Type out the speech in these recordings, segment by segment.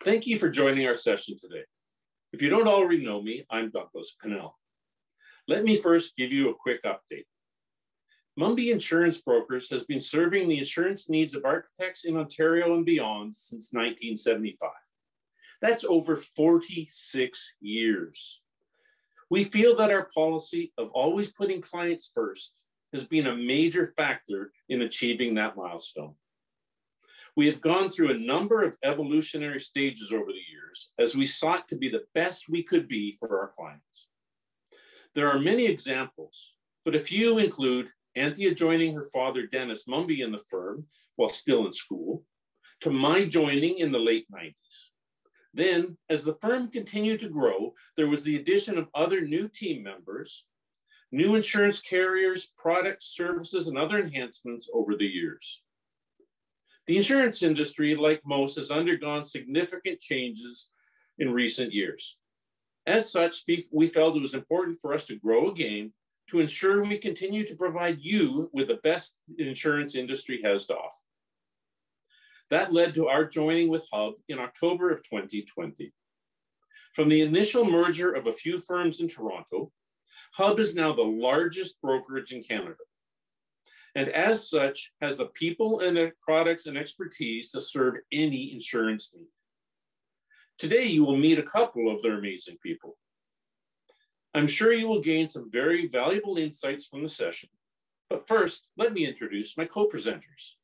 Thank you for joining our session today. If you don't already know me, I'm Douglas Pinnell. Let me first give you a quick update. Mumby Insurance Brokers has been serving the insurance needs of architects in Ontario and beyond since 1975. That's over 46 years. We feel that our policy of always putting clients first has been a major factor in achieving that milestone. We have gone through a number of evolutionary stages over the years as we sought to be the best we could be for our clients. There are many examples, but a few include Anthea joining her father, Dennis Mumby, in the firm while still in school, to my joining in the late 90s. Then, as the firm continued to grow, there was the addition of other new team members, new insurance carriers, products, services, and other enhancements over the years. The insurance industry, like most, has undergone significant changes in recent years. As such, we felt it was important for us to grow again to ensure we continue to provide you with the best the insurance industry has to offer. That led to our joining with Hub in October of 2020. From the initial merger of a few firms in Toronto, Hub is now the largest brokerage in Canada, and as such has the people and the products and expertise to serve any insurance need. Today, you will meet a couple of their amazing people. I'm sure you will gain some very valuable insights from the session, but first, let me introduce my co-presenters,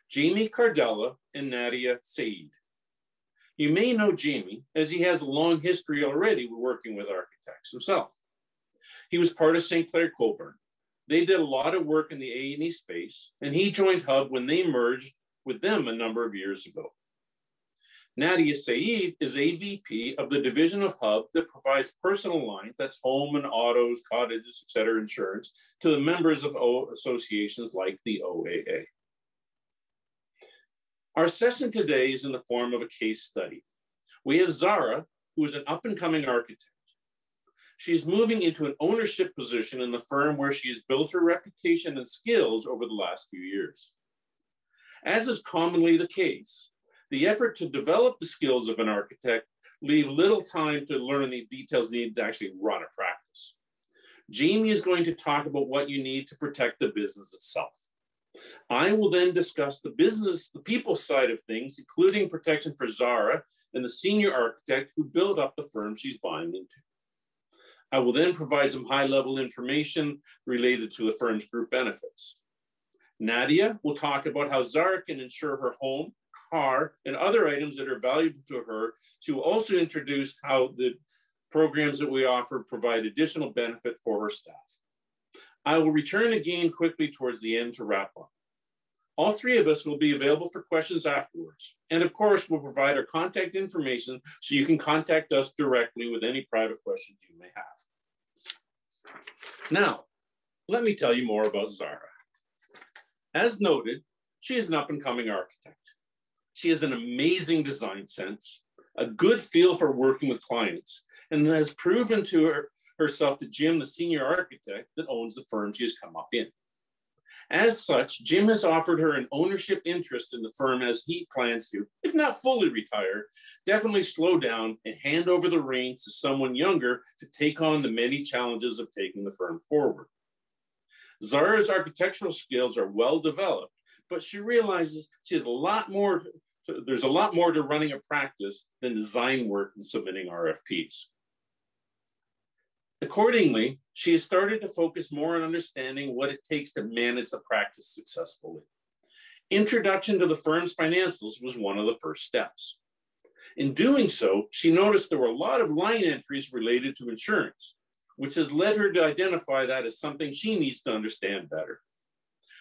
Jamie Cardella and Nadia Saeed. You may know Jamie as he has a long history already working with architects himself. He was part of St. Clair Coburn. They did a lot of work in the A&E space, and he joined Hub when they merged with them a number of years ago. Nadia Saeed is AVP of the division of Hub that provides personal lines, that's home and autos, cottages, etc. insurance to the members of associations like the OAA. Our session today is in the form of a case study. We have Zara, who is an up-and-coming architect. She is moving into an ownership position in the firm where she has built her reputation and skills over the last few years. As is commonly the case, the effort to develop the skills of an architect leave little time to learn the details needed to actually run a practice. Jamie is going to talk about what you need to protect the business itself. I will then discuss the people side of things, including protection for Zara and the senior architect who built up the firm she's buying into. I will then provide some high-level information related to the firm's group benefits. Nadia will talk about how Zara can insure her home, car, and other items that are valuable to her. She will also introduce how the programs that we offer provide additional benefit for her staff. I will return again quickly towards the end to wrap up. All three of us will be available for questions afterwards. And of course, we'll provide our contact information so you can contact us directly with any private questions you may have. Now, let me tell you more about Zara. As noted, she is an up-and-coming architect. She has an amazing design sense, a good feel for working with clients, and has proven to herself to Jim, the senior architect that owns the firm she has come up in. As such, Jim has offered her an ownership interest in the firm as he plans to, if not fully retire, definitely slow down and hand over the reins to someone younger to take on the many challenges of taking the firm forward. Zara's architectural skills are well developed, but she realizes there's a lot more to running a practice than design work and submitting RFPs. Accordingly, she has started to focus more on understanding what it takes to manage the practice successfully. Introduction to the firm's financials was one of the first steps. In doing so, she noticed there were a lot of line entries related to insurance, which has led her to identify that as something she needs to understand better.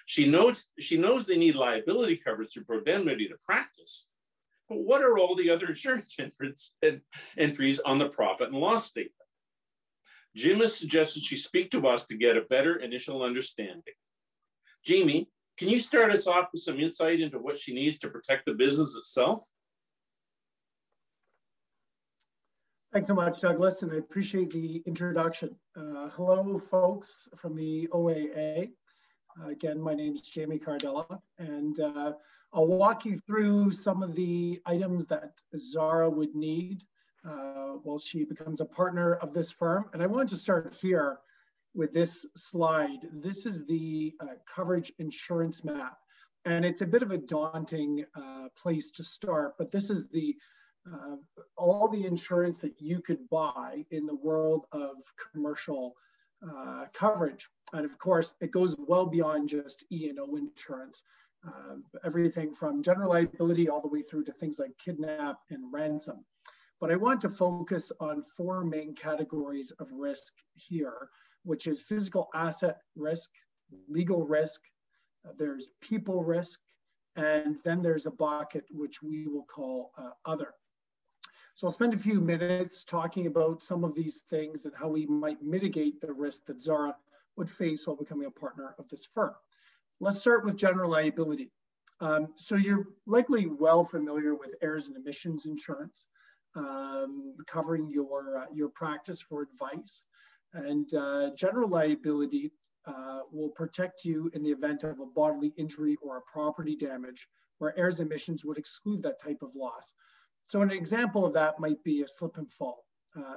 She knows they need liability coverage through indemnity to practice, but what are all the other insurance entries on the profit and loss statement? Jim has suggested she speak to us to get a better initial understanding. Jamie, can you start us off with some insight into what she needs to protect the business itself? Thanks so much, Douglas, and I appreciate the introduction. Hello, folks from the OAA. Again, my name is Jamie Cardella, and I'll walk you through some of the items that Zara would need while she becomes a partner of this firm. And I wanted to start here with this slide. This is the coverage insurance map. And it's a bit of a daunting place to start, but this is the all the insurance that you could buy in the world of commercial coverage. And of course, it goes well beyond just E&O insurance. Everything from general liability all the way through to things like kidnap and ransom. But I want to focus on four main categories of risk here, which is physical asset risk, legal risk, there's people risk, and then there's a bucket which we will call other. So I'll spend a few minutes talking about some of these things and how we might mitigate the risk that Zara would face while becoming a partner of this firm. Let's start with general liability. So you're likely well familiar with errors and omissions insurance, covering your practice for advice. And general liability will protect you in the event of a bodily injury or a property damage, where errors and omissions would exclude that type of loss. So an example of that might be a slip and fall.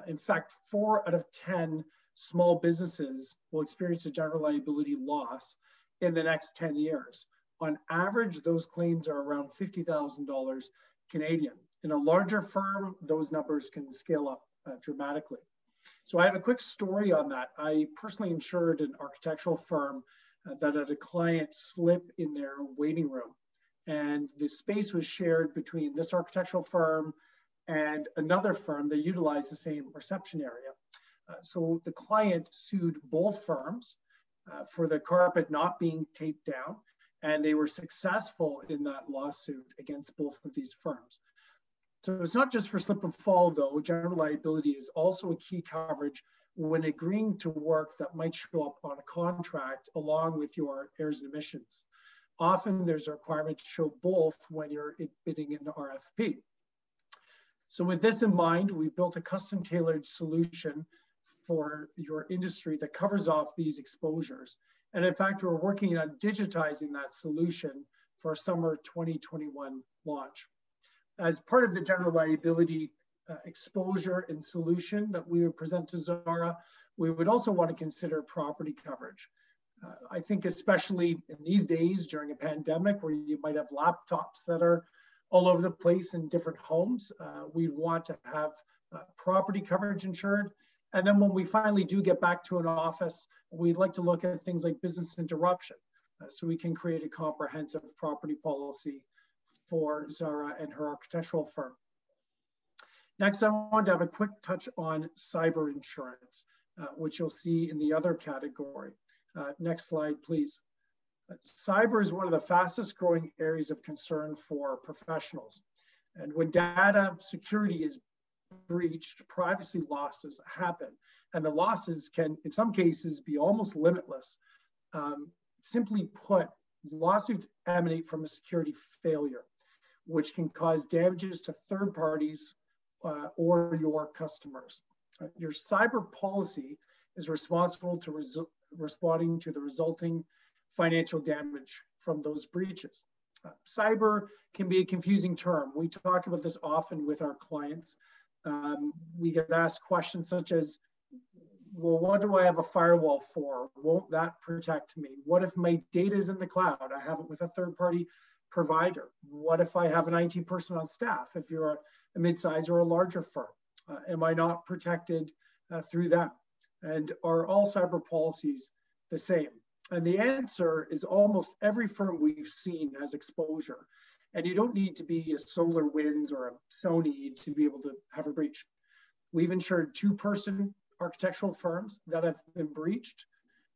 In fact, 4 out of 10 small businesses will experience a general liability loss in the next 10 years. On average, those claims are around $50,000 Canadian. In a larger firm, those numbers can scale up dramatically. So I have a quick story on that. I personally insured an architectural firm that had a client slip in their waiting room. And the space was shared between this architectural firm and another firm that utilized the same reception area. So the client sued both firms for the carpet not being taped down, and they were successful in that lawsuit against both of these firms. So it's not just for slip and fall, though. General liability is also a key coverage when agreeing to work that might show up on a contract along with your errors and omissions. Often there's a requirement to show both when you're bidding an RFP. So with this in mind, we've built a custom tailored solution for your industry that covers off these exposures. And in fact, we're working on digitizing that solution for a summer 2021 launch. As part of the general liability exposure and solution that we would present to Zara, we would also want to consider property coverage. I think especially in these days during a pandemic where you might have laptops that are all over the place in different homes, we want to have property coverage insured. And then when we finally do get back to an office, we'd like to look at things like business interruption so we can create a comprehensive property policy for Zara and her architectural firm. Next, I want to have a quick touch on cyber insurance, which you'll see in the other category. Next slide, please. Cyber is one of the fastest growing areas of concern for professionals. And when data security is breached, privacy losses happen. And the losses can, in some cases, be almost limitless. Simply put, lawsuits emanate from a security failure, which can cause damages to third parties or your customers. Your cyber policy is responsible to responding to the resulting financial damage from those breaches. Cyber can be a confusing term. We talk about this often with our clients. We get asked questions such as, well, what do I have a firewall for? Won't that protect me? What if my data is in the cloud? I have it with a third-party provider. What if I have an IT person on staff? If you're a mid-size or a larger firm, am I not protected through them? And are all cyber policies the same? And the answer is almost every firm we've seen has exposure. And you don't need to be a SolarWinds or a Sony to be able to have a breach. We've insured 2-person architectural firms that have been breached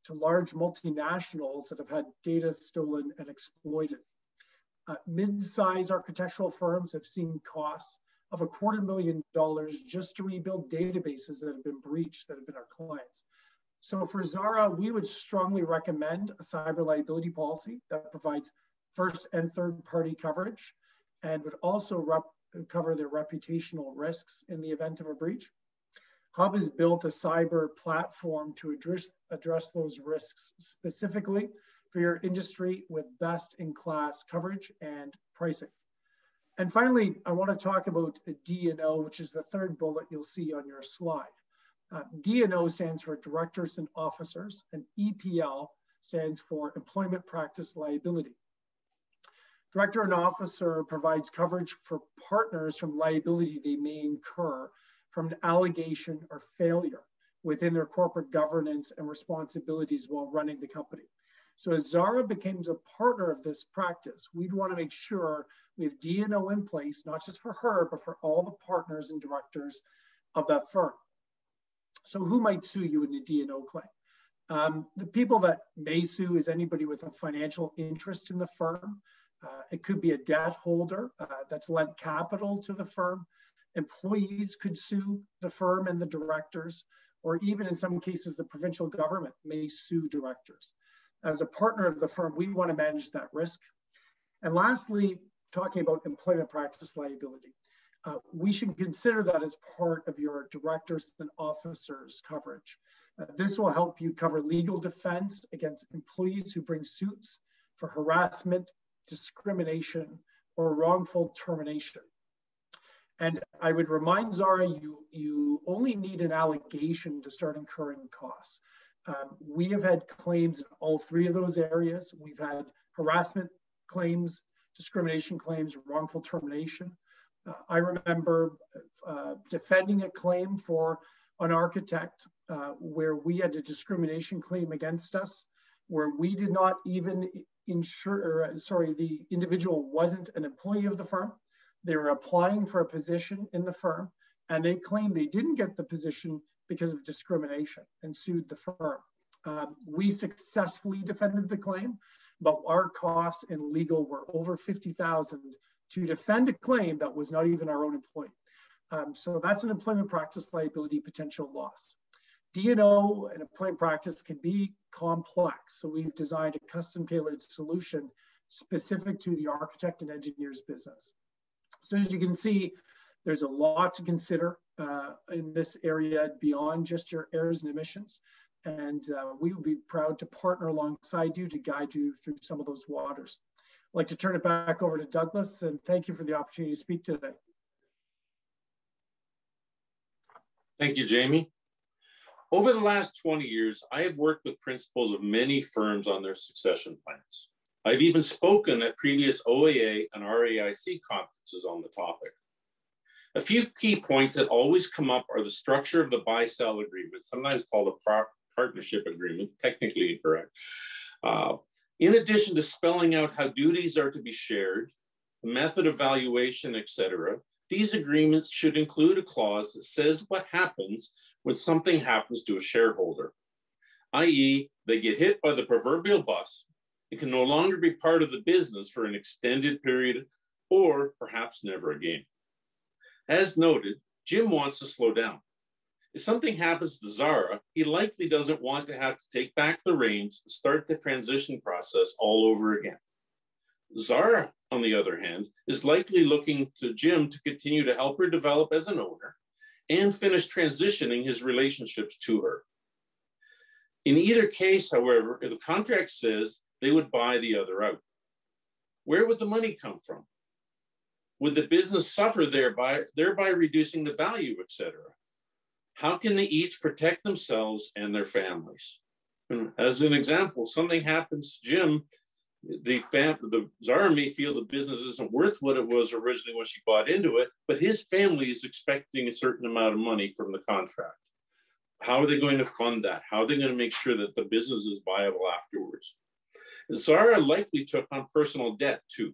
to large multinationals that have had data stolen and exploited. Mid-size architectural firms have seen costs of $250,000 just to rebuild databases that have been breached, that have been our clients. So for Zara, we would strongly recommend a cyber liability policy that provides first and third party coverage and would also cover their reputational risks in the event of a breach. Hub has built a cyber platform to address those risks specifically, for your industry with best-in-class coverage and pricing. And finally, I want to talk about D&O, which is the third bullet you'll see on your slide. D&O stands for Directors and Officers, and EPL stands for Employment Practice Liability. Director and officer provides coverage for partners from liability they may incur from an allegation or failure within their corporate governance and responsibilities while running the company. So as Zara becomes a partner of this practice, we'd want to make sure we have D&O in place, not just for her, but for all the partners and directors of that firm. So who might sue you in a D&O claim? The people that may sue is anybody with a financial interest in the firm. It could be a debt holder that's lent capital to the firm. Employees could sue the firm and the directors, or even in some cases, the provincial government may sue directors. As a partner of the firm, we want to manage that risk. And lastly, talking about employment practice liability, we should consider that as part of your directors and officers coverage. This will help you cover legal defense against employees who bring suits for harassment, discrimination, or wrongful termination. And I would remind Zara, you only need an allegation to start incurring costs. We have had claims in all three of those areas. We've had harassment claims, discrimination claims, wrongful termination. I remember defending a claim for an architect where we had a discrimination claim against us, where we did not even insure, the individual wasn't an employee of the firm. They were applying for a position in the firm, and they claimed they didn't get the position because of discrimination and sued the firm. We successfully defended the claim, but our costs in legal were over $50,000 to defend a claim that was not even our own employee. So that's an employment practice liability potential loss. D&O and employment practice can be complex, so we've designed a custom-tailored solution specific to the architect and engineer's business. So as you can see, there's a lot to consider in this area beyond just your errors and emissions. And we will be proud to partner alongside you to guide you through some of those waters. I'd like to turn it back over to Douglas, and thank you for the opportunity to speak today. Thank you, Jamie. Over the last 20 years, I have worked with principals of many firms on their succession plans. I've even spoken at previous OAA and RAIC conferences on the topic. A few key points that always come up are the structure of the buy-sell agreement, sometimes called a partnership agreement, technically incorrect. In addition to spelling out how duties are to be shared, the method of valuation, etc., these agreements should include a clause that says what happens when something happens to a shareholder, i.e., they get hit by the proverbial bus. It can no longer be part of the business for an extended period or perhaps never again. As noted, Jim wants to slow down. If something happens to Zara, he likely doesn't want to have to take back the reins and start the transition process all over again. Zara, on the other hand, is likely looking to Jim to continue to help her develop as an owner and finish transitioning his relationships to her. In either case, however, if the contract says they would buy the other out, where would the money come from? Would the business suffer thereby reducing the value, etc.? How can they each protect themselves and their families? And as an example, something happens to Jim, the Zara may feel the business isn't worth what it was originally when she bought into it, but his family is expecting a certain amount of money from the contract. How are they going to fund that? How are they going to make sure that the business is viable afterwards? Zara likely took on personal debt too.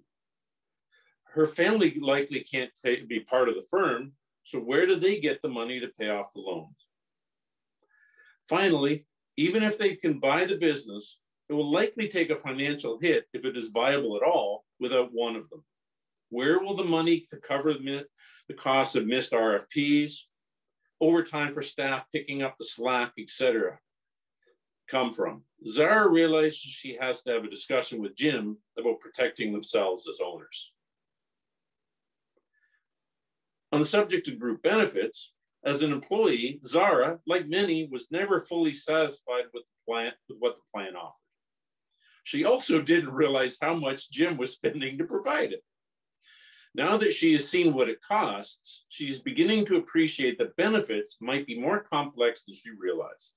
Her family likely can't be part of the firm, so where do they get the money to pay off the loans? Finally, even if they can buy the business, it will likely take a financial hit if it is viable at all without one of them. Where will the money to cover the cost of missed RFPs, overtime for staff picking up the slack, etc., come from? Zara realizes she has to have a discussion with Jim about protecting themselves as owners. On the subject of group benefits, as an employee, Zara, like many, was never fully satisfied with what the plan offered. She also didn't realize how much Jim was spending to provide it. Now that she has seen what it costs, she's beginning to appreciate that benefits might be more complex than she realized.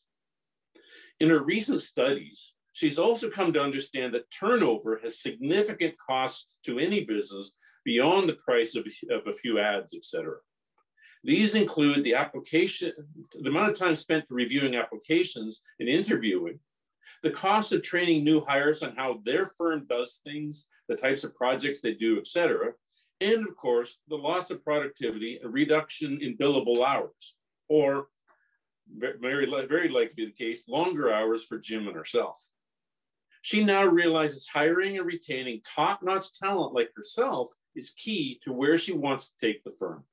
In her recent studies, she's also come to understand that turnover has significant costs to any business beyond the price of a few ads, etc. These include the amount of time spent reviewing applications and interviewing, the cost of training new hires on how their firm does things, the types of projects they do, etc., and of course, the loss of productivity and reduction in billable hours, or very likely the case, longer hours for Jim and herself. She now realizes hiring and retaining top-notch talent like herself is key to where she wants to take the firm.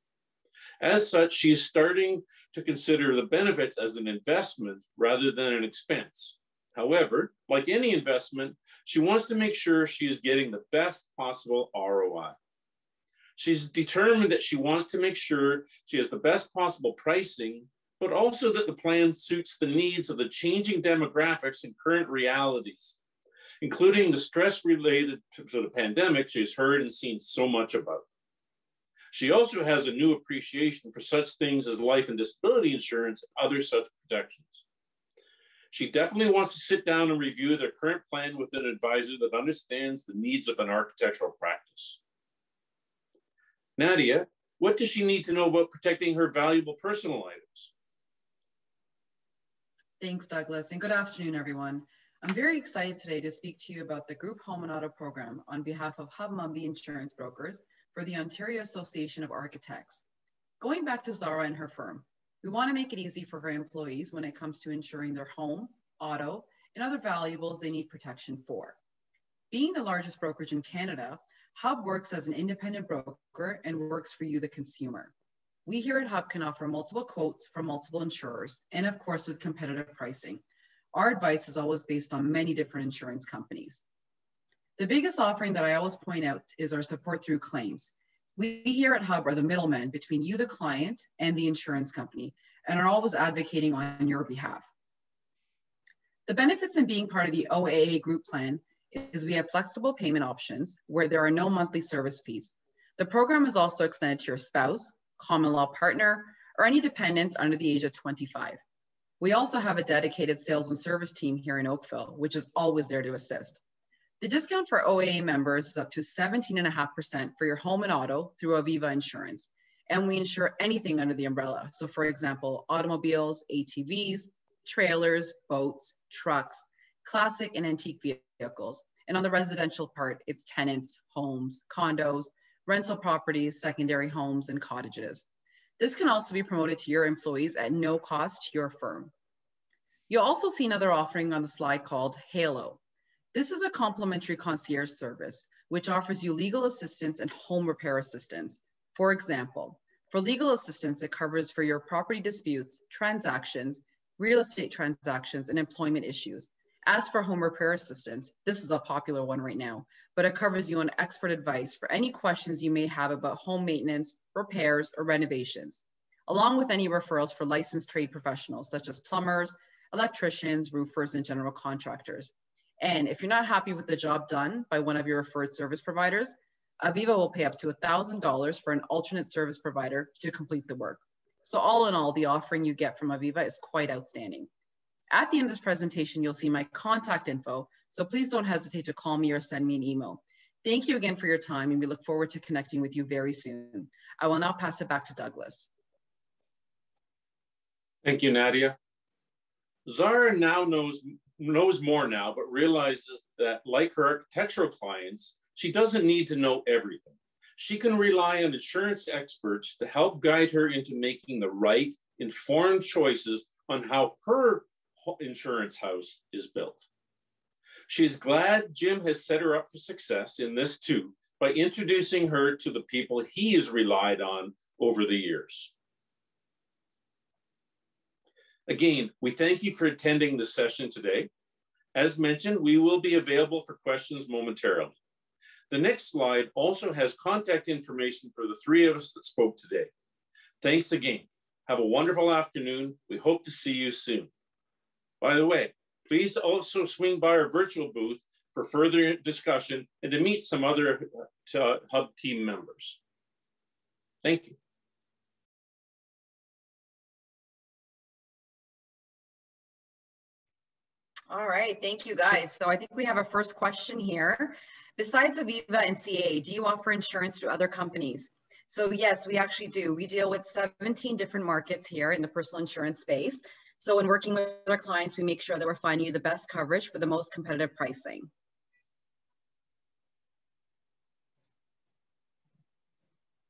As such, she is starting to consider the benefits as an investment rather than an expense. However, like any investment, she wants to make sure she is getting the best possible ROI. She's determined that she wants to make sure she has the best possible pricing, but also that the plan suits the needs of the changing demographics and current realities, including the stress related to the pandemic she's heard and seen so much about. She also has a new appreciation for such things as life and disability insurance and other such protections. She definitely wants to sit down and review their current plan with an advisor that understands the needs of an architectural practice. Nadia, what does she need to know about protecting her valuable personal items? Thanks, Douglas, and good afternoon, everyone. I'm very excited today to speak to you about the Group Home and Auto Program on behalf of Hub Mumby Insurance Brokers for the Ontario Association of Architects. Going back to Zara and her firm, we want to make it easy for her employees when it comes to insuring their home, auto, and other valuables they need protection for. Being the largest brokerage in Canada, Hub works as an independent broker and works for you, the consumer. We here at Hub can offer multiple quotes from multiple insurers and of course with competitive pricing. Our advice is always based on many different insurance companies. The biggest offering that I always point out is our support through claims. We here at Hub are the middlemen between you, the client, and the insurance company, and are always advocating on your behalf. The benefits in being part of the OAA group plan is we have flexible payment options where there are no monthly service fees. The program is also extended to your spouse, common law partner, or any dependents under the age of 25. We also have a dedicated sales and service team here in Oakville, which is always there to assist. The discount for OAA members is up to 17.5% for your home and auto through Aviva Insurance, and we insure anything under the umbrella. So for example, automobiles, ATVs, trailers, boats, trucks, classic and antique vehicles. And on the residential part, it's tenants, homes, condos, rental properties, secondary homes, and cottages. This can also be promoted to your employees at no cost to your firm. You'll also see another offering on the slide called Halo. This is a complimentary concierge service, which offers you legal assistance and home repair assistance. For example, for legal assistance, it covers for your property disputes, transactions, real estate transactions, and employment issues. As for home repair assistance, this is a popular one right now, but it covers you on expert advice for any questions you may have about home maintenance, repairs, or renovations, along with any referrals for licensed trade professionals such as plumbers, electricians, roofers, and general contractors. And if you're not happy with the job done by one of your referred service providers, Aviva will pay up to $1,000 for an alternate service provider to complete the work. So all in all, the offering you get from Aviva is quite outstanding. At the end of this presentation, you'll see my contact info, so please don't hesitate to call me or send me an email. Thank you again for your time, and we look forward to connecting with you very soon. I will now pass it back to Douglas. Thank you, Nadia. Zara now knows more now, but realizes that like her architectural clients, she doesn't need to know everything. She can rely on insurance experts to help guide her into making the right, informed choices on how her insurance house is built. She's glad Jim has set her up for success in this too, by introducing her to the people he has relied on over the years. Again, we thank you for attending the session today. As mentioned, we will be available for questions momentarily. The next slide also has contact information for the three of us that spoke today. Thanks again. Have a wonderful afternoon. We hope to see you soon. By the way, please also swing by our virtual booth for further discussion and to meet some other Hub team members. Thank you. All right, thank you guys. So I think we have a first question here. Besides Aviva and CA, do you offer insurance to other companies? So yes, we actually do. We deal with 17 different markets here in the personal insurance space. So in working with our clients, we make sure that we're finding you the best coverage for the most competitive pricing.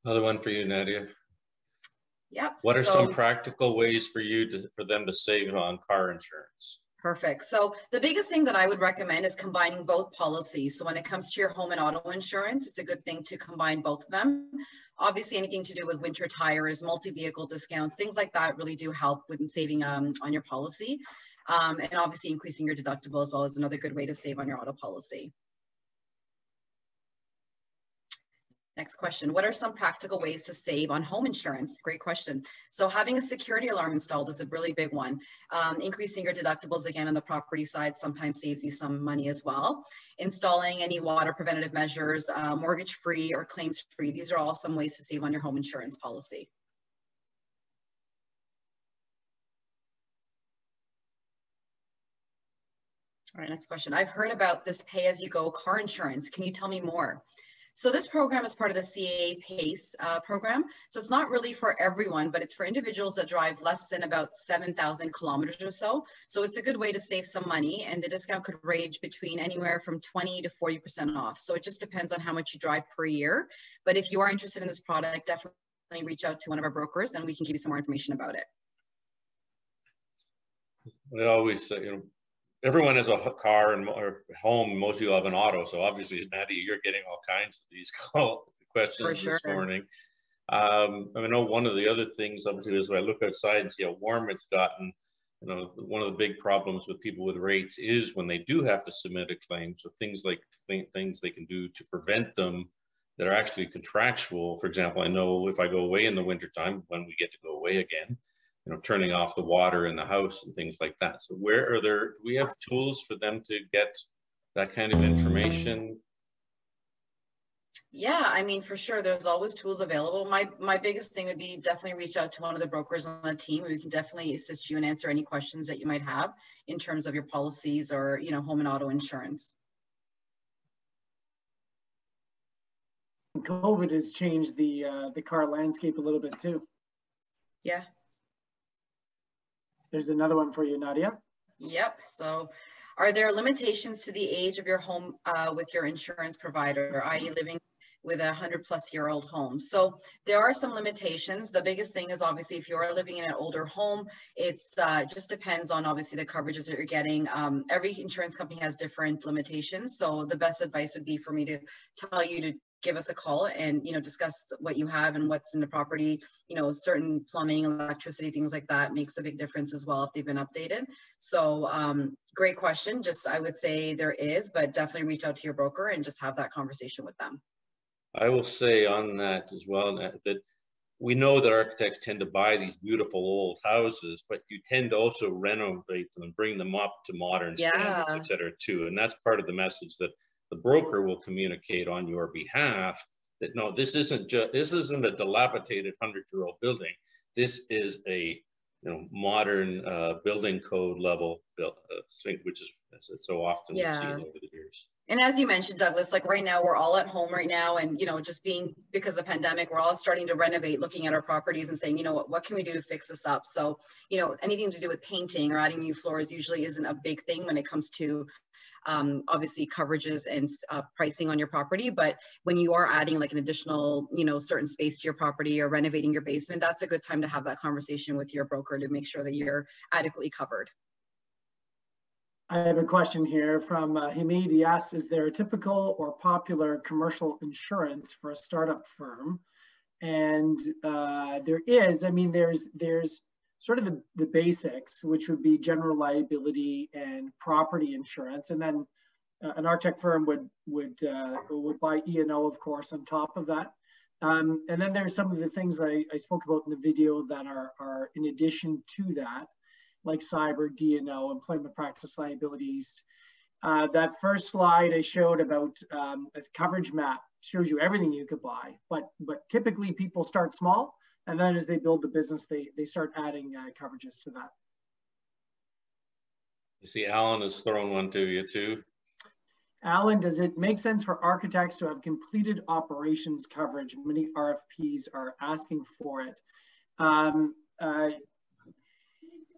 Another one for you, Nadia. Yep. What are some practical ways for them to save on car insurance? Perfect. So the biggest thing that I would recommend is combining both policies. So when it comes to your home and auto insurance, it's a good thing to combine both of them. Obviously, anything to do with winter tires, multi-vehicle discounts, things like that really do help with saving on your policy. And obviously increasing your deductible as well is another good way to save on your auto policy. Next question. What are some practical ways to save on home insurance? Great question. So having a security alarm installed is a really big one. Increasing your deductibles again on the property side sometimes saves you some money as well. Installing any water preventative measures, mortgage free or claims free. These are all some ways to save on your home insurance policy. All right, next question. I've heard about this pay-as-you-go car insurance. Can you tell me more? So this program is part of the CAA PACE program. So it's not really for everyone, but it's for individuals that drive less than about 7,000 kilometers or so. So it's a good way to save some money, and the discount could range between anywhere from 20 to 40% off. So it just depends on how much you drive per year. But if you are interested in this product, definitely reach out to one of our brokers and we can give you some more information about it. We always say, everyone has a car or home. Most people have an auto. So obviously, Nadia, you're getting all kinds of these questions this morning. I know one of the other things, obviously, is when I look outside and see how warm it's gotten. One of the big problems with people with rates is when they do have to submit a claim. So things like things they can do to prevent them that are actually contractual. For example, I know if I go away in the wintertime, when we get to go away again, turning off the water in the house and things like that. So do we have tools for them to get that kind of information? Yeah, I mean, for sure, there's always tools available. My biggest thing would be definitely reach out to one of the brokers on the team. We can definitely assist you and answer any questions that you might have in terms of your policies or, home and auto insurance. COVID has changed the car landscape a little bit too. Yeah. There's another one for you, Nadia. Yep. So are there limitations to the age of your home with your insurance provider, i.e. living with a 100-plus-year-old home? So there are some limitations. The biggest thing is obviously if you're living in an older home, it's just depends on obviously the coverages that you're getting. Every insurance company has different limitations. So the best advice would be for me to tell you to give us a call and discuss what you have and what's in the property. Certain plumbing, electricity, things like that makes a big difference as well if they've been updated. So great question. Just I would say there is, but definitely reach out to your broker and just have that conversation with them. I will say on that as well that we know that architects tend to buy these beautiful old houses, but you tend to also renovate them and bring them up to modern standards, et cetera, too. And that's part of the message that the broker will communicate on your behalf, that no, this isn't a dilapidated 100-year-old building. This is a modern building code level thing, which is so often we've seen over the years. And as you mentioned, Douglas, like right now we're all at home right now, and just because of the pandemic, we're all starting to renovate, looking at our properties and saying, what can we do to fix this up? So anything to do with painting or adding new floors usually isn't a big thing when it comes to obviously coverages and pricing on your property. But when you are adding like an additional, certain space to your property or renovating your basement, that's a good time to have that conversation with your broker to make sure that you're adequately covered. I have a question here from Hamid. He asks, is there a typical or popular commercial insurance for a startup firm? And there is. I mean, there's sort of the basics, which would be general liability and property insurance. And then an architect firm would buy E&O, of course, on top of that. And then there's some of the things I spoke about in the video that are in addition to that, like cyber, D&O, employment practice liabilities, That first slide I showed about a coverage map shows you everything you could buy, but typically people start small, and then as they build the business, they start adding coverages to that. You see Alan has thrown one to you too. Alan, does it make sense for architects to have completed operations coverage? Many RFPs are asking for it.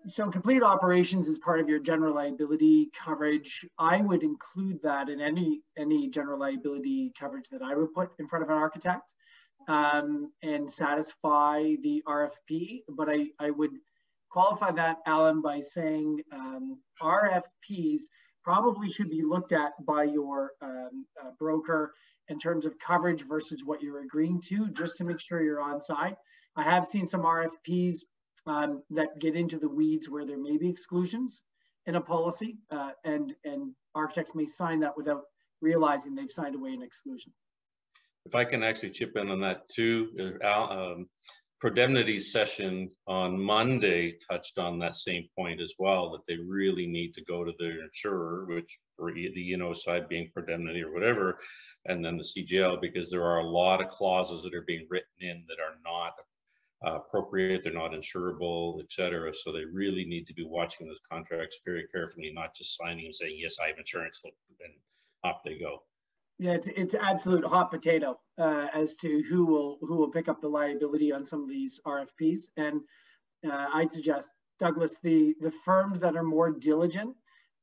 So completed operations is part of your general liability coverage. I would include that in any general liability coverage that I would put in front of an architect and satisfy the RFP. But I would qualify that, Alan, by saying RFPs probably should be looked at by your broker in terms of coverage versus what you're agreeing to, just to make sure you're on side. I have seen some RFPs that get into the weeds where there may be exclusions in a policy, and architects may sign that without realizing they've signed away an exclusion. If I can actually chip in on that too, Prodemnity's session on Monday touched on that same point as well, that they really need to go to their insurer, which for the E&O side being Prodemnity or whatever, and then the CGL, because there are a lot of clauses that are being written in that are not appropriate, they're not insurable, etc. So they really need to be watching those contracts very carefully, not just signing and saying, yes, I have insurance, and off they go. Yeah, it's absolute hot potato as to who will pick up the liability on some of these RFPs. And I'd suggest, Douglas, the firms that are more diligent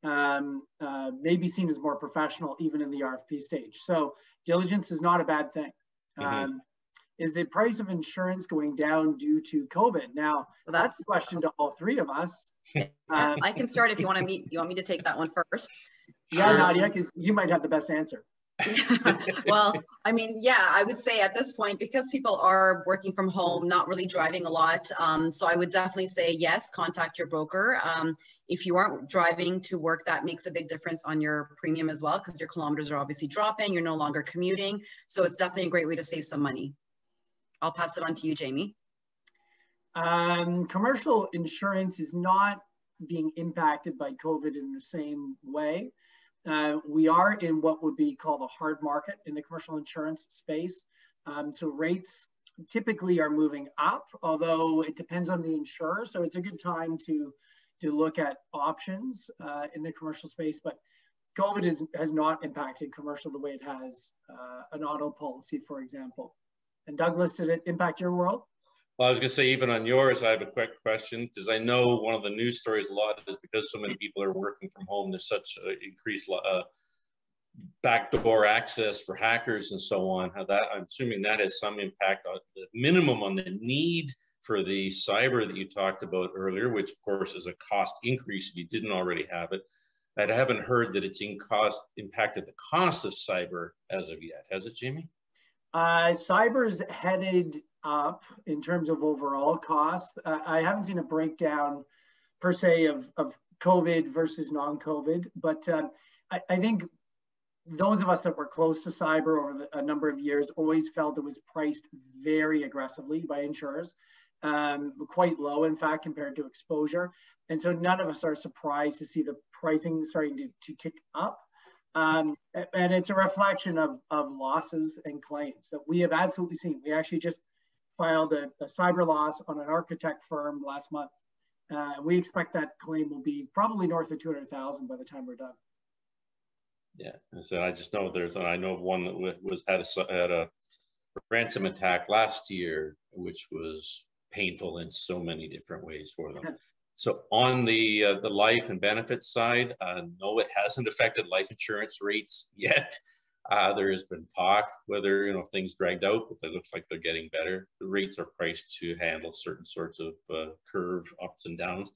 may be seen as more professional even in the RFP stage. So diligence is not a bad thing. Mm-hmm. Is the price of insurance going down due to COVID? Now, well, that's the question to all three of us. I can start if you want me. You want me to take that one first? Yeah, Nadia, because you might have the best answer. Well, I mean, yeah, I would say at this point, because people are working from home, not really driving a lot. So I would definitely say, yes, contact your broker. If you aren't driving to work, that makes a big difference on your premium as well, because your kilometers are obviously dropping. You're no longer commuting. So it's definitely a great way to save some money. I'll pass it on to you, Jamie. Commercial insurance is not being impacted by COVID in the same way. We are in what would be called a hard market in the commercial insurance space. So rates typically are moving up, although it depends on the insurer. So it's a good time to look at options in the commercial space. But COVID has not impacted commercial the way it has an auto policy, for example. And Douglas, did it impact your world? Well, I was going to say, even on yours, I have a quick question, because I know one of the news stories a lot is because so many people are working from home, there's such increased backdoor access for hackers and so on. How that, I'm assuming that has some impact on the minimum on the need for the cyber that you talked about earlier, which of course is a cost increase if you didn't already have it. I haven't heard that it's impacted the cost of cyber as of yet. Has it, Jamie? Cyber's headed up in terms of overall costs. I haven't seen a breakdown per se of COVID versus non-COVID, but I think those of us that were close to cyber over a number of years always felt it was priced very aggressively by insurers, quite low, in fact, compared to exposure. And so none of us are surprised to see the pricing starting to tick up. And it's a reflection of losses and claims that we have absolutely seen. We actually just filed a cyber loss on an architect firm last month. We expect that claim will be probably north of 200,000 by the time we're done. Yeah, so I just know I know of one that had a ransom attack last year, which was painful in so many different ways for them. So on the life and benefits side, no, it hasn't affected life insurance rates yet. There has been talk whether, if things dragged out, but it looks like they're getting better. The rates are priced to handle certain sorts of curve ups and downs.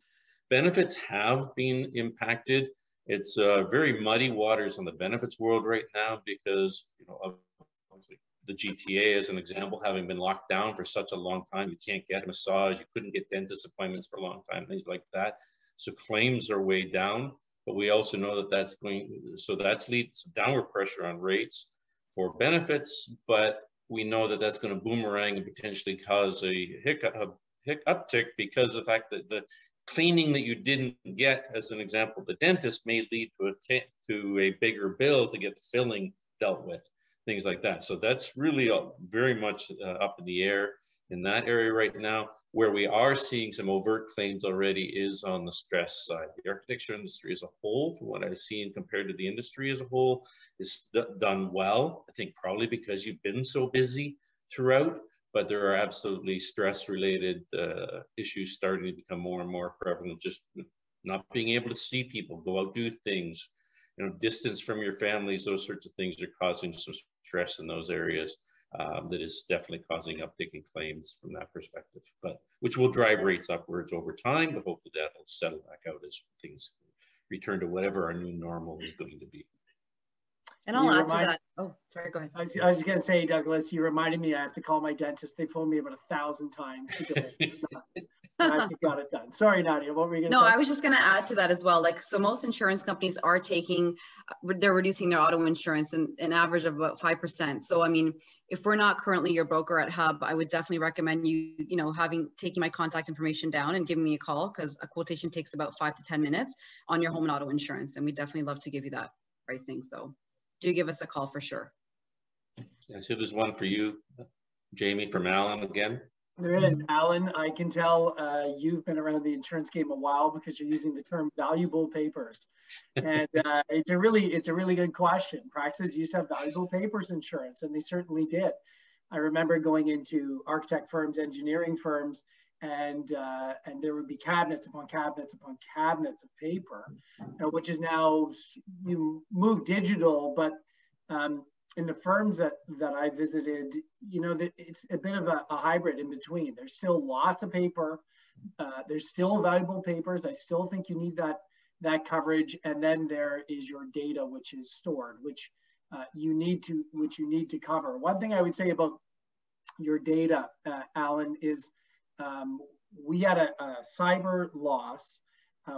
Benefits have been impacted. It's very muddy waters in the benefits world right now because, of the GTA as an example, having been locked down for such a long time, you can't get a massage, you couldn't get dentist appointments for a long time, things like that. So claims are way down, but we also know that that's leads to downward pressure on rates for benefits, but we know that that's going to boomerang and potentially cause a uptick because of the fact that cleaning that you didn't get, as an example, the dentist may lead to a bigger bill to get the filling dealt with, things like that. So that's really very much up in the air in that area right now. Where we are seeing some overt claims already is on the stress side. The architecture industry as a whole, from what I've seen compared to the industry as a whole, is done well. I think probably because you've been so busy throughout, but there are absolutely stress-related issues starting to become more and more prevalent. Just not being able to see people, go out, do things, distance from your families, those sorts of things are causing some stress in those areas. That is definitely causing uptick in claims from that perspective, but which will drive rates upwards over time, but hopefully that'll settle back out as things return to whatever our new normal is going to be. And I'll add to that. Oh, sorry, go ahead. I was going to say, Douglas, you reminded me I have to call my dentist. They phoned me about 1,000 times to do it. I actually got it done. Sorry, Nadia, what were you going to say? No, I was just going to add to that as well. Like, so most insurance companies are they're reducing their auto insurance in an average of about 5%. So, I mean, if we're not currently your broker at Hub, I would definitely recommend you, taking my contact information down and giving me a call, because a quotation takes about 5 to 10 minutes on your home and auto insurance. And we definitely love to give you that pricing. So do give us a call for sure. Yeah, so there's one for you, Jamie, from Alan again. There is, Alan. I can tell you've been around the insurance game a while because you're using the term valuable papers, and it's a really good question. Practices used to have valuable papers insurance, and they certainly did. I remember going into architect firms, engineering firms, and there would be cabinets upon cabinets upon cabinets of paper, which is now you move digital, but in the firms that I visited, it's a bit of a hybrid in between. There's still lots of paper. There's still valuable papers. I still think you need that coverage. And then there is your data, which is stored, which you need to cover. One thing I would say about your data, Alan, is we had a cyber loss,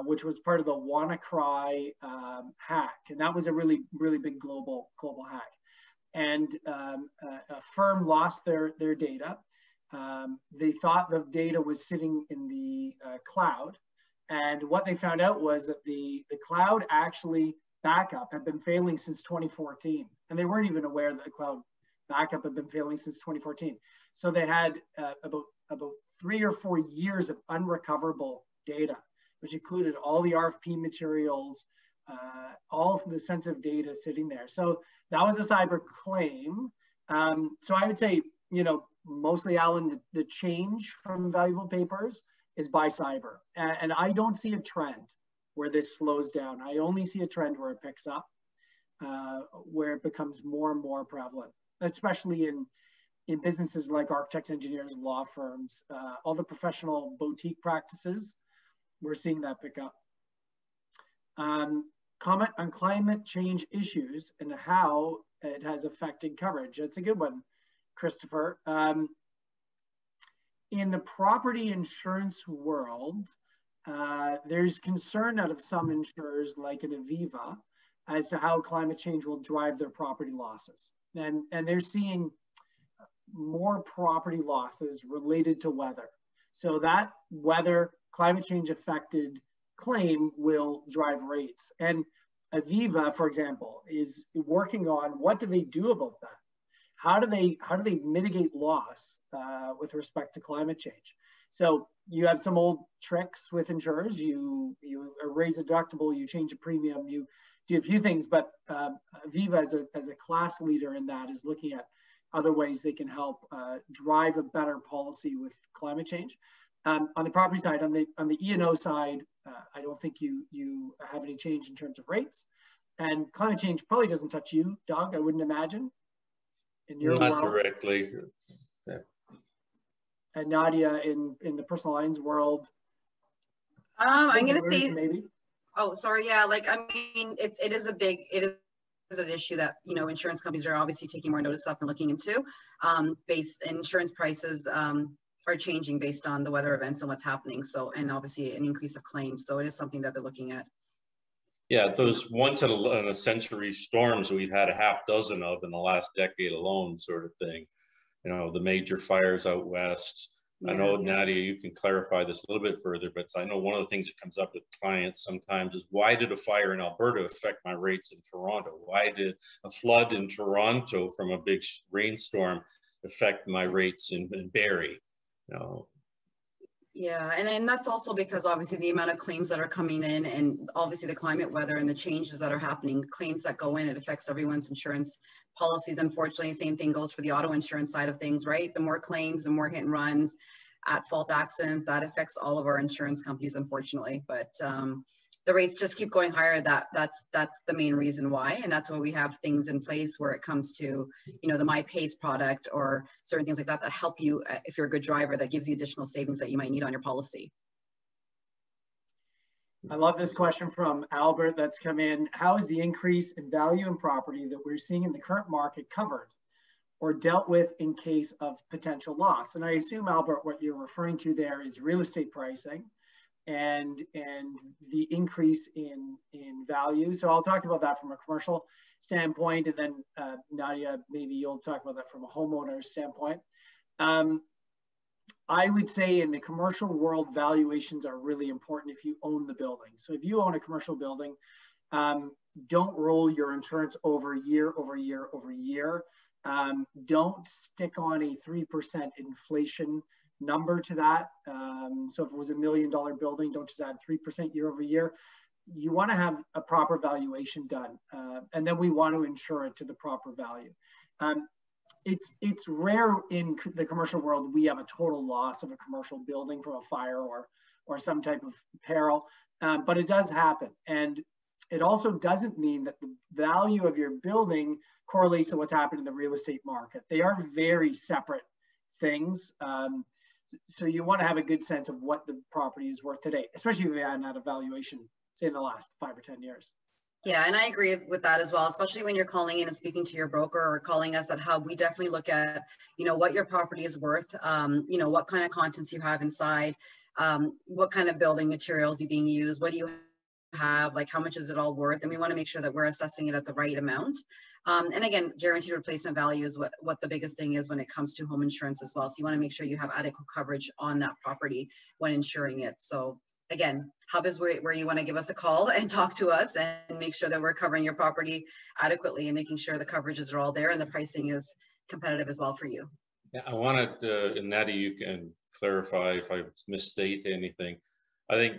which was part of the WannaCry hack, and that was a really big global hack. And a firm lost their data. They thought the data was sitting in the cloud. And what they found out was that the cloud actually backup had been failing since 2014. And they weren't even aware that the cloud backup had been failing since 2014. So they had about 3 or 4 years of unrecoverable data, which included all the RFP materials, all of the sensitive data sitting there. So that was a cyber claim. So I would say, mostly, Alan, the change from valuable papers is by cyber. And I don't see a trend where this slows down. I only see a trend where it picks up, where it becomes more and more prevalent, especially in businesses like architects, engineers, law firms, all the professional boutique practices. We're seeing that pick up. Comment on climate change issues and how it has affected coverage. That's a good one, Christopher. In the property insurance world, there's concern out of some insurers like an Aviva as to how climate change will drive their property losses. And they're seeing more property losses related to weather. So that weather, climate change affected claim will drive rates. And Aviva, for example, is working on what do they do about that? How do they mitigate loss with respect to climate change? So you have some old tricks with insurers. You raise a deductible, you change a premium, you do a few things, but Aviva as a class leader in that is looking at other ways they can help drive a better policy with climate change. On the property side, on the E&O side, I don't think you have any change in terms of rates. And climate change probably doesn't touch you, Doug, I wouldn't imagine. In your Not world. directly. Yeah. And Nadia, in the personal lines world. I'm going to say, maybe. Oh, sorry. Yeah. Like, I mean, it is an issue that, insurance companies are obviously taking more notice of and looking into. Insurance prices are changing based on the weather events and what's happening. So, and obviously an increase of claims. So it is something that they're looking at. Yeah, those once in a century storms we've had a half dozen of in the last decade alone, sort of thing. The major fires out west, I know, Nadia, you can clarify this a little bit further, but I know one of the things that comes up with clients sometimes is, why did a fire in Alberta affect my rates in Toronto? Why did a flood in Toronto from a big rainstorm affect my rates in Barrie? You know? Yeah, and that's also because obviously the amount of claims that are coming in, and obviously the climate weather and the changes that are happening, claims that go in, it affects everyone's insurance policies. Unfortunately, same thing goes for the auto insurance side of things, right? The more claims, the more hit and runs, at fault accidents, that affects all of our insurance companies, unfortunately. But the rates just keep going higher. That's the main reason why, and that's why we have things in place where it comes to, you know, the MyPace product or certain things like that that help you if you're a good driver, that gives you additional savings that you might need on your policy. I love this question from Albert that's come in. How is the increase in value in property that we're seeing in the current market covered or dealt with in case of potential loss? And I assume, Albert, what you're referring to there is real estate pricing and the increase in value. So I'll talk about that from a commercial standpoint, and then Nadia, maybe you'll talk about that from a homeowner standpoint. I would say in the commercial world, valuations are really important if you own the building. So if you own a commercial building, don't roll your insurance over year over year over year. Don't stick on a 3% inflation number to that. So if it was $1 million building, don't just add 3% year over year. You want to have a proper valuation done, and then we want to insure it to the proper value. It's rare in the commercial world we have a total loss of a commercial building from a fire or some type of peril, but it does happen. And it also doesn't mean that the value of your building correlates to what's happened in the real estate market. They are very separate things. So you want to have a good sense of what the property is worth today, especially if you hadn't had a valuation, say, in the last 5 or 10 years. Yeah, and I agree with that as well, especially when you're calling in and speaking to your broker or calling us at Hub. We definitely look at, you know, what your property is worth, you know, what kind of contents you have inside, what kind of building materials are being used, what do you have, like how much is it all worth, and we want to make sure that we're assessing it at the right amount. And again, guaranteed replacement value is what the biggest thing is when it comes to home insurance as well. So you want to make sure you have adequate coverage on that property when insuring it. So again, Hub is where you want to give us a call and talk to us and make sure that we're covering your property adequately and making sure the coverages are all there and the pricing is competitive as well for you. Yeah, I wanted, and Nadia, you can clarify if I misstate anything. I think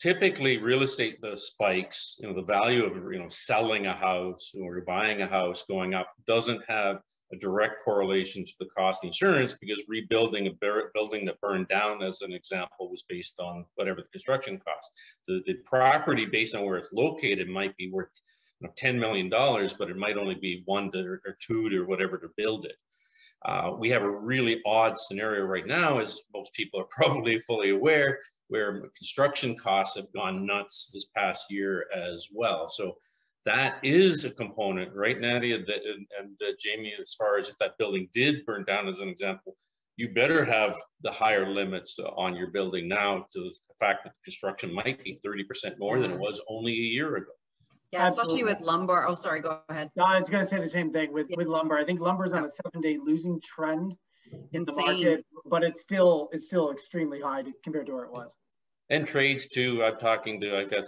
typically real estate, the spikes, you know, the value of, you know, selling a house or buying a house going up doesn't have a direct correlation to the cost of insurance, because rebuilding a building that burned down, as an example, was based on whatever the construction cost. The property, based on where it's located, might be worth, you know, $10 million, but it might only be $1 or $2 or whatever to build it. We have a really odd scenario right now, as most people are probably fully aware, where construction costs have gone nuts this past year as well. So that is a component, right, Nadia, and Jamie, as far as if that building did burn down, as an example, you better have the higher limits on your building now, to the fact that construction might be 30% more than it was only a year ago. Yeah, especially with lumber. Oh, sorry, go ahead. No, I was going to say the same thing with lumber. I think lumber is on a 7-day losing trend in the market, but it's still extremely high compared to where it was. And trades too. I've got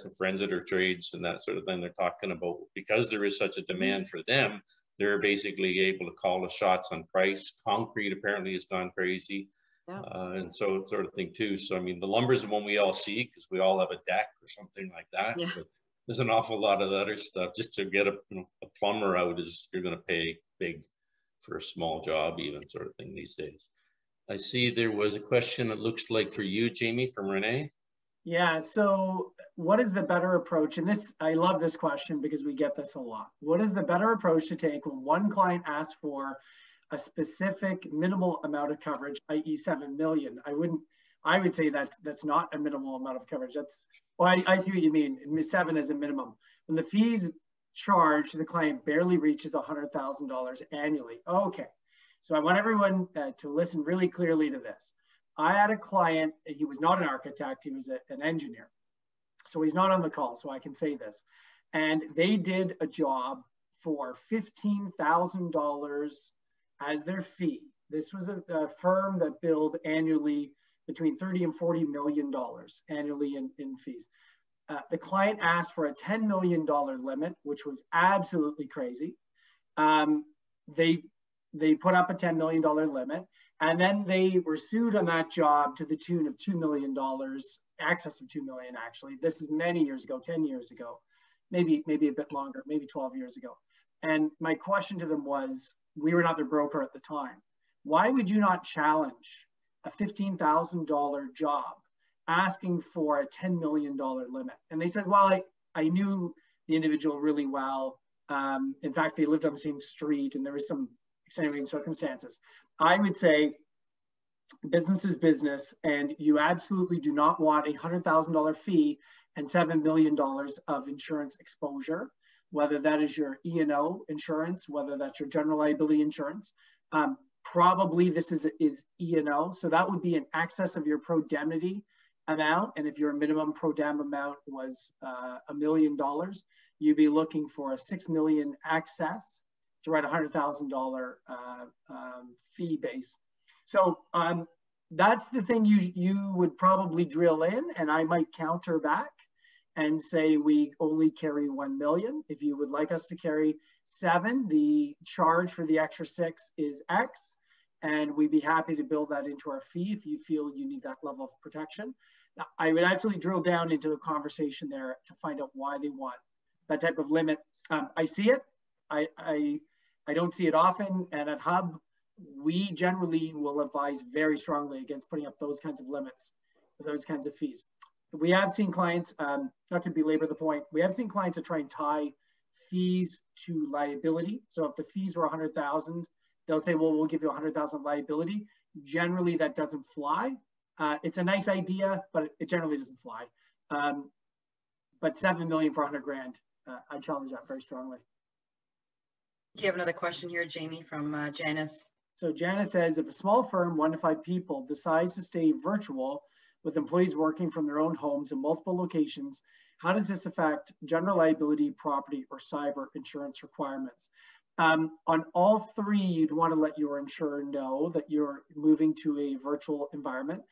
some friends that are trades and that sort of thing. They're talking about, because there is such a demand for them, they're basically able to call the shots on price. Concrete apparently has gone crazy. Yeah. And so sort of thing too. So, I mean, the lumber is the one we all see because we all have a deck or something like that. Yeah. But there's an awful lot of other stuff. Just to get a plumber out, you're going to pay big for a small job, even, sort of thing these days. I see there was a question that looks like for you, Jamie, from Renee. Yeah, so what is the better approach? And this, I love this question because we get this a lot. What is the better approach to take when one client asks for a specific minimal amount of coverage, i.e. $7 million? I would say that's not a minimal amount of coverage. Well, I see what you mean. 7 is a minimum. When the fees charged, the client barely reaches $100,000 annually. Okay, so I want everyone to listen really clearly to this. I had a client, he was not an architect, he was an engineer. So he's not on the call, so I can say this. And they did a job for $15,000 as their fee. This was a firm that billed annually between $30 and $40 million annually in fees. The client asked for a $10 million limit, which was absolutely crazy. They put up a $10 million limit, and then they were sued on that job to the tune of $2 million, excess of $2 million actually. This is many years ago, 10 years ago, maybe a bit longer, maybe 12 years ago. And my question to them was, we were not their broker at the time. Why would you not challenge a $15,000 job asking for a $10 million limit? And they said, well, I knew the individual really well. In fact, they lived on the same street and there was some extenuating circumstances. I would say business is business, and you absolutely do not want a $100,000 fee and $7 million of insurance exposure, whether that is your E&O insurance, whether that's your general liability insurance. Probably this is E&O, so that would be in excess of your pro-indemnity amount. And if your minimum pro-dem amount was $1 million, you'd be looking for a $6 million excess to write a $100,000 fee base. So that's the thing you would probably drill in, and I might counter back and say we only carry 1 million. If you would like us to carry 7, the charge for the extra 6 is X, and we'd be happy to build that into our fee if you feel you need that level of protection. Now, I would actually drill down into the conversation there to find out why they want that type of limit. I see it. I don't see it often, and at Hub, we generally will advise very strongly against putting up those kinds of limits, those kinds of fees. We have seen clients, not to belabor the point, we have seen clients that try and tie fees to liability. So if the fees were 100,000, they'll say, well, we'll give you 100,000 liability. Generally, that doesn't fly. It's a nice idea, but it generally doesn't fly. But 7 million for 100 grand, I challenge that very strongly. You have another question here, Jamie, from Janice. So Janice says, if a small firm, 1 to 5 people, decides to stay virtual with employees working from their own homes in multiple locations, how does this affect general liability, property, or cyber insurance requirements? On all 3, you'd want to let your insurer know that you're moving to a virtual environment.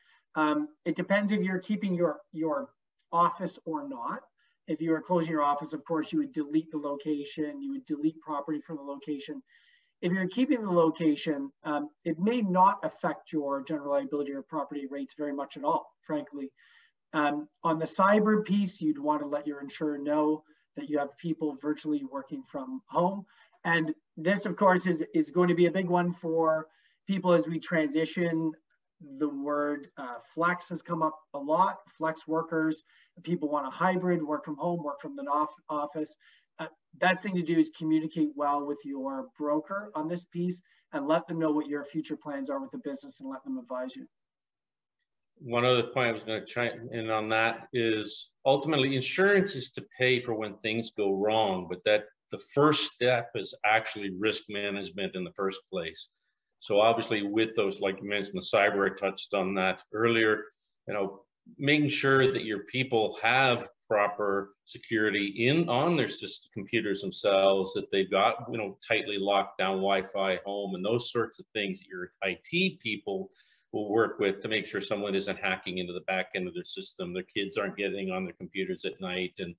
It depends if you're keeping your office or not. If you were closing your office, of course, you would delete the location, you would delete property from the location. If you're keeping the location, it may not affect your general liability or property rates very much at all, frankly. On the cyber piece, you'd want to let your insurer know that you have people virtually working from home. And this, of course, is going to be a big one for people as we transition. The word flex has come up a lot, flex workers. People want a hybrid, work from home, work from the office. Best thing to do is communicate well with your broker on this piece and let them know what your future plans are with the business and let them advise you. One other point I was going to chime in on that is ultimately insurance is to pay for when things go wrong, but that the first step is actually risk management in the first place. So obviously with those, like you mentioned, the cyber, I touched on that earlier, making sure that your people have proper security on their computers themselves, that they've got, tightly locked down Wi-Fi home and those sorts of things that your IT people will work with to make sure someone isn't hacking into the back end of their system. Their kids aren't getting on their computers at night and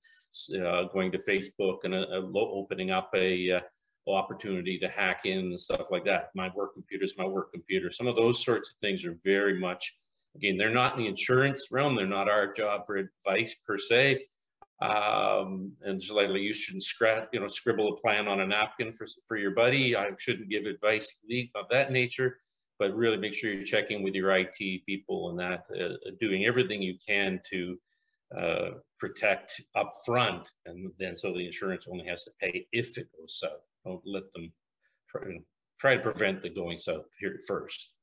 going to Facebook and opening up a opportunity to hack in and stuff like that. My work computer is my work computer. Some of those sorts of things are very much, again, they're not in the insurance realm. They're not our job for advice per se. And just like you shouldn't scribble a plan on a napkin for your buddy. I shouldn't give advice of that nature, but really make sure you're checking with your IT people and that, doing everything you can to protect up front, and then so the insurance only has to pay if it goes south. Don't let them try to prevent the going south here first.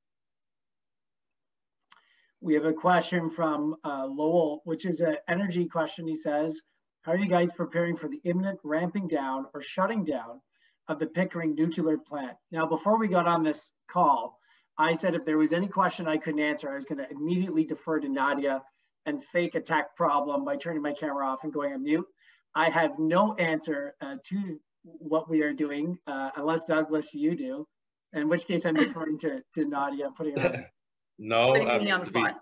We have a question from Lowell, which is an energy question. He says, how are you guys preparing for the imminent ramping down or shutting down of the Pickering nuclear plant? Now, before we got on this call, I said if there was any question I couldn't answer, I was going to immediately defer to Nadia and fake a tech problem by turning my camera off and going on mute. I have no answer to what we are doing, unless Douglas, you do. In which case, I'm deferring to Nadia and putting her on. No, putting me on the spot.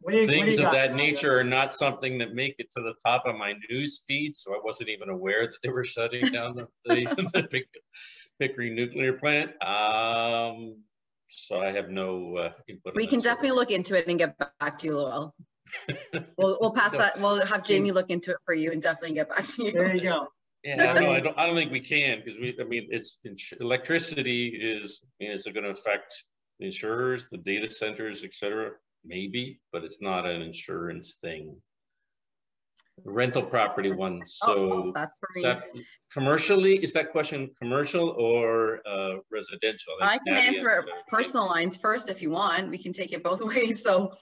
Things of that nature are not something that make it to the top of my news feed, so I wasn't even aware that they were shutting down the Pickering nuclear plant. So I have no input. We can definitely look into it and get back to you, Lowell. We'll pass that. We'll have Jamie look into it for you and definitely get back to you. There you go. Yeah, no, I don't think we can, because I mean, electricity is, is it going to affect the insurers, the data centers, etc.? Maybe, but it's not an insurance thing. Rental property one. So that's for me. Commercially, is that question commercial or residential? I can answer personal lines first if you want. We can take it both ways. So,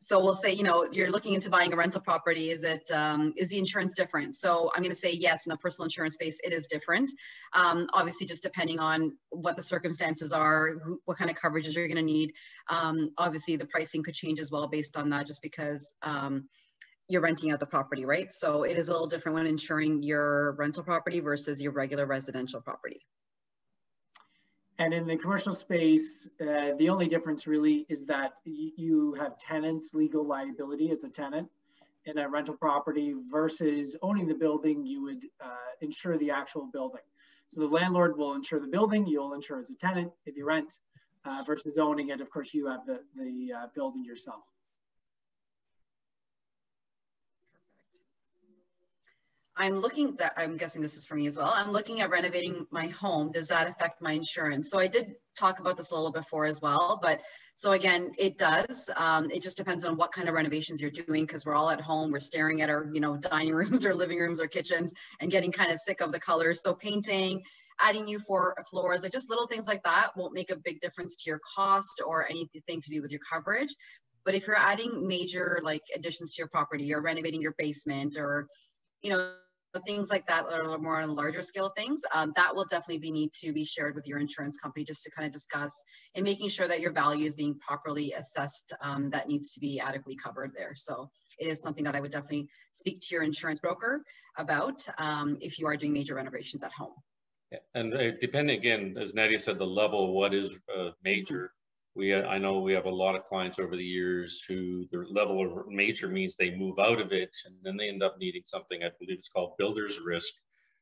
so we'll say, you're looking into buying a rental property. Is the insurance different? So I'm going to say yes, in the personal insurance space, it is different. Obviously, just depending on what the circumstances are, what kind of coverages you're going to need. Obviously, the pricing could change as well based on that, just because you're renting out the property, right? So it is a little different when insuring your rental property versus your regular residential property. And in the commercial space, the only difference really is that you have tenants' legal liability as a tenant in a rental property versus owning the building. You would insure the actual building. So the landlord will insure the building, you'll insure as a tenant if you rent, versus owning it. Of course, you have the building yourself. I'm guessing this is for me as well. I'm looking at renovating my home. Does that affect my insurance? So I did talk about this a little before as well, but so again, it does. It just depends on what kind of renovations you're doing, because we're all at home, we're staring at our, dining rooms or living rooms or kitchens and getting kind of sick of the colors. So painting, adding new floors, like just little things like that won't make a big difference to your cost or anything to do with your coverage. But if you're adding major additions to your property, you're renovating your basement, or things like that are a little more on a larger scale of things, that will definitely need to be shared with your insurance company, just to kind of discuss and making sure that your value is being properly assessed. That needs to be adequately covered there. So it is something that I would definitely speak to your insurance broker about if you are doing major renovations at home. Yeah. And depending, again, as Nadia said, the level of what is major. I know we have a lot of clients over the years who their level of major means they move out of it, and then they end up needing something, I believe it's called builder's risk,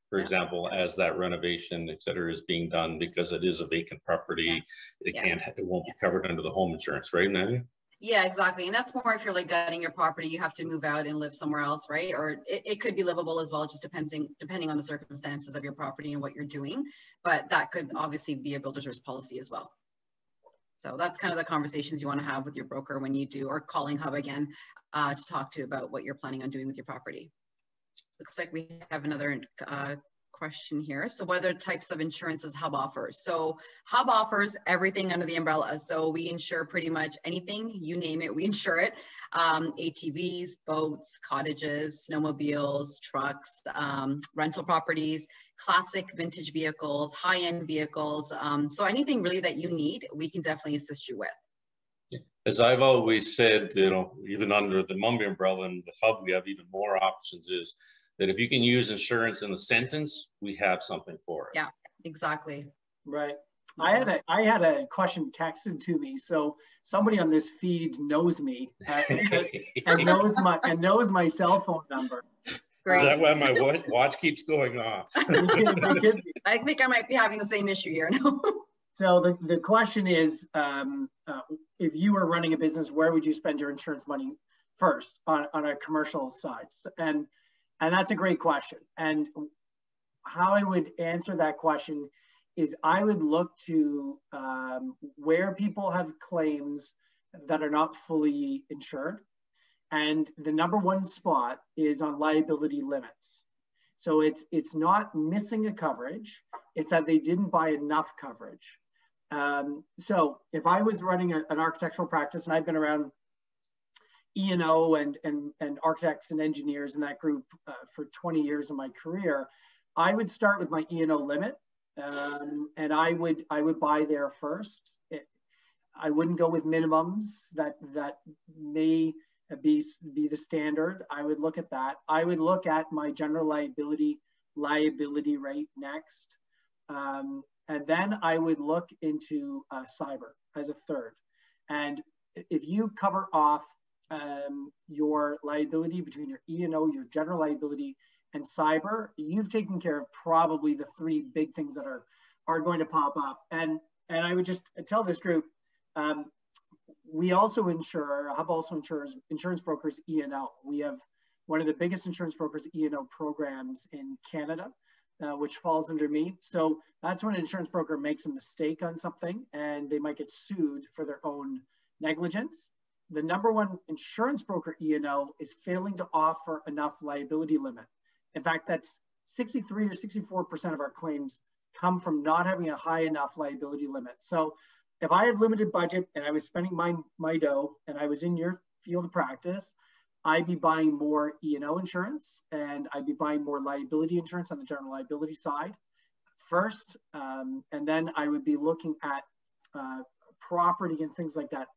for example, as that renovation, et cetera, is being done, because it is a vacant property. It won't be covered under the home insurance, right, Nadia? Yeah, exactly. And that's more if you're gutting your property, you have to move out and live somewhere else, right? Or it could be livable as well, just depending on the circumstances of your property and what you're doing. But that could obviously be a builder's risk policy as well. So that's kind of the conversations you want to have with your broker when you do, or calling Hub again to talk to about what you're planning on doing with your property. Looks like we have another question here. So what other types of insurances Hub offers? So Hub offers everything under the umbrella. So we insure pretty much anything, you name it, we insure it. ATVs, boats, cottages, snowmobiles, trucks, rental properties, classic vintage vehicles, high-end vehicles. So anything really that you need, we can definitely assist you with. As I've always said, even under the Mumby umbrella and with Hub, we have even more options, is that if you can use insurance in a sentence, we have something for it. Yeah, exactly. Right. I had a question texted to me, so somebody on this feed knows me and knows my cell phone number. Great. Is that why my watch keeps going off? I think I might be having the same issue here. So the question is, if you were running a business, where would you spend your insurance money first on a commercial side? And that's a great question. And how I would answer that question is I would look to where people have claims that are not fully insured. And the number one spot is on liability limits. So it's not missing a coverage, it's that they didn't buy enough coverage. So if I was running an architectural practice, and I've been around E&O and architects and engineers in that group for 20 years of my career, I would start with my E&O limit, and I would buy there first. I wouldn't go with minimums that may be the standard. I would look at that. I would look at my general liability rate next. And then I would look into cyber as a third. And if you cover off your liability between your E&O, your general liability, and cyber, you've taken care of probably the three big things that are going to pop up. And I would just tell this group, we also insure, Hub also insures insurance brokers E&O. We have one of the biggest insurance brokers E&O programs in Canada, which falls under me. So that's when an insurance broker makes a mistake on something and they might get sued for their own negligence. The number one insurance broker E&O is failing to offer enough liability limit. In fact, that's 63 or 64% of our claims come from not having a high enough liability limit. So if I had limited budget and I was spending my dough and I was in your field of practice, I'd be buying more E&O insurance and I'd be buying more liability insurance on the general liability side first. And then I would be looking at property and things like that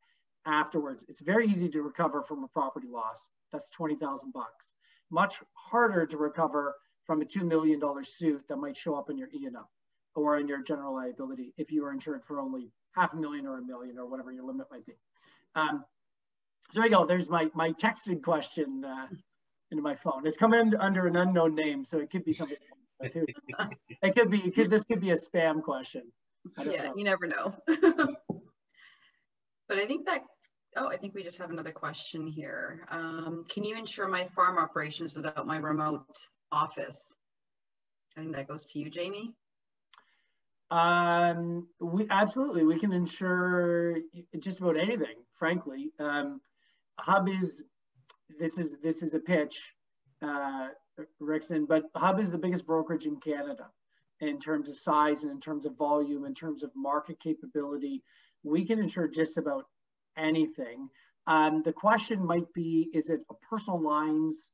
afterwards. It's very easy to recover from a property loss. That's $20,000 bucks. Much harder to recover from a $2 million suit that might show up in your E&O or in your general liability if you are insured for only $500,000 or $1 million or whatever your limit might be. So there you go. There's my texted question into my phone. It's come in under an unknown name, so it could be something. This could be a spam question. I don't know. You never know. But I think that, I think we just have another question here. Can you insure my farm operations without my remote office? I think that goes to you, Jamie. Absolutely, we can insure just about anything, frankly. Hub this is a pitch, Rickson, but Hub is the biggest brokerage in Canada in terms of size and in terms of volume, in terms of market capability. We can insure just about anything. The question might be, is it a personal lines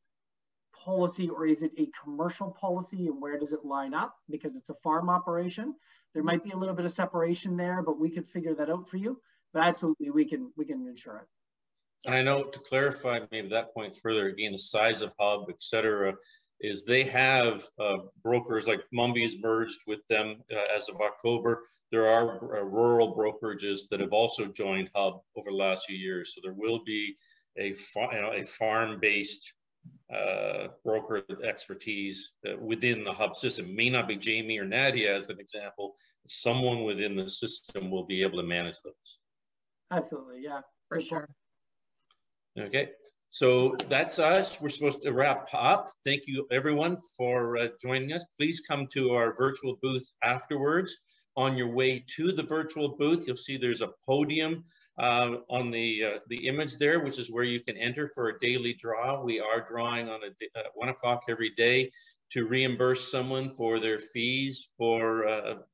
policy or is it a commercial policy, and where does it line up? Because it's a farm operation. There might be a little bit of separation there, but we could figure that out for you. But absolutely, we can insure it. And I know, to clarify maybe that point further, again, the size of Hub, et cetera, is they have brokers like Mumby's merged with them as of October. There are rural brokerages that have also joined Hub over the last few years. So there will be a farm-based broker expertise within the Hub system. It may not be Jamie or Nadia as an example. Someone within the system will be able to manage those. Absolutely, yeah. For sure. Okay, so that's us. We're supposed to wrap up. Thank you, everyone, for joining us. Please come to our virtual booth afterwards. On your way to the virtual booth, you'll see there's a podium on the image there, which is where you can enter for a daily draw. We are drawing on 1 o'clock every day to reimburse someone for their fees for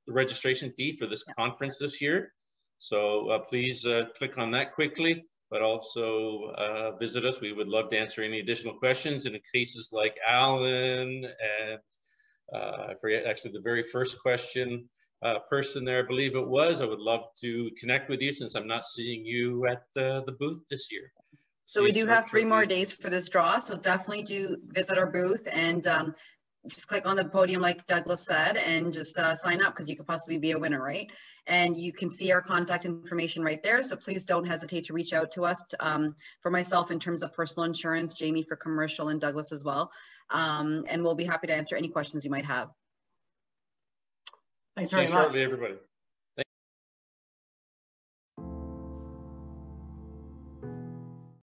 the registration fee for this conference this year. So please click on that quickly, but also visit us. We would love to answer any additional questions. And in cases like Alan and I forget actually the very first question, person there, I believe it was, I would love to connect with you since I'm not seeing you at the booth this year. So we do have 3 more days for this draw, so definitely do visit our booth and just click on the podium like Douglas said and just sign up, because you could possibly be a winner, right? And you can see our contact information right there, so please don't hesitate to reach out to us. For myself in terms of personal insurance, Jamie for commercial, and Douglas as well. And we'll be happy to answer any questions you might have. Thanks very much. See you shortly, everybody.